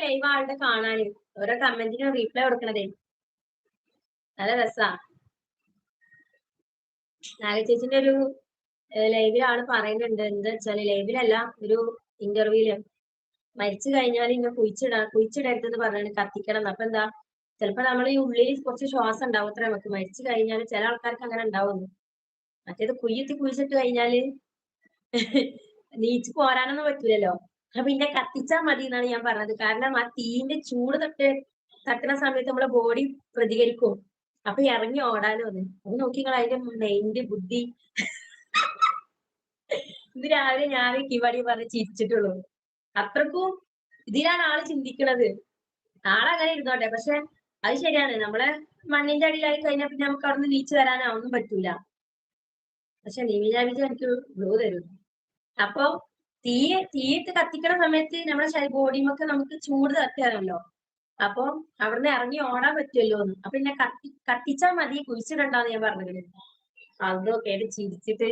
Live ആളുടെ കാണാന് ഓരോ കമന്റിന് റീപ്ലൈ കൊടുക്കണതേ നല്ല രസാ. നാഗചേച്ചിന്റെ ഒരു ലൈവിൽ ആള് പറയുന്നുണ്ട്, എന്താ വെച്ചാല് ലൈവിലല്ല ഒരു ഇന്റർവ്യൂല് മരിച്ചു കഴിഞ്ഞാൽ ഇങ്ങനെ കുഴിച്ചിടരുതെന്ന് പറഞ്ഞാണ് കത്തിക്കണം. അപ്പൊ എന്താ ചിലപ്പോ നമ്മൾ ഈ ഉള്ളിൽ കുറച്ച് ശ്വാസം ഉണ്ടാവും അത്ര നമുക്ക് മരിച്ചു കഴിഞ്ഞാൽ ചില ആൾക്കാർക്ക് അങ്ങനെ ഉണ്ടാവുന്നു. മറ്റേത് കുഴിച്ചിട്ട് കഴിഞ്ഞാല് നീച്ച് പോരാനൊന്നും പറ്റൂലല്ലോ. അപ്പൊ പിന്നെ കത്തിച്ചാൽ മതി എന്നാണ് ഞാൻ പറഞ്ഞത്. കാരണം ആ തീന്റെ ചൂട് തട്ടുന്ന സമയത്ത് നമ്മളെ ബോഡി പ്രതികരിക്കും. അപ്പൊ ഇറങ്ങി ഓടാനോ അത് നോക്കിങ്ങൾ അതിന്റെ മൈൻഡ് ബുദ്ധി. ഇത് രാവിലെ ഞാൻ കിവാടി പറഞ്ഞ് ചിരിച്ചിട്ടുള്ളൂ. അത്രക്കും ഇതിലാണ് ആള് ചിന്തിക്കണത്. ആളങ്ങനെ ഇരുന്നോട്ടെ, പക്ഷെ അത് ശരിയാണ്. നമ്മളെ മണ്ണിന്റെ അടിയിലായി കഴിഞ്ഞാൽ പിന്നെ നമുക്ക് അവിടെ നിന്ന് നീച്ച് വരാനോ ഒന്നും പറ്റൂല. പക്ഷെ നിവിജ എനിക്ക് ഗ്ലൂ തരും. അപ്പൊ തീയിട്ട് കത്തിക്കണ സമയത്ത് നമ്മുടെ ബോഡിയുമൊക്കെ നമുക്ക് ചൂട് തട്ടുകയാണല്ലോ. അപ്പൊ അവിടുന്ന് ഇറങ്ങി ഓടാൻ പറ്റുമല്ലോ എന്ന്. അപ്പൊ പിന്നെ കത്തിച്ചാൽ മതി, കുഴിച്ചിടണ്ടാന്ന് ഞാൻ പറഞ്ഞത്. അതോ കേട്ട് ചിരിച്ചിട്ട്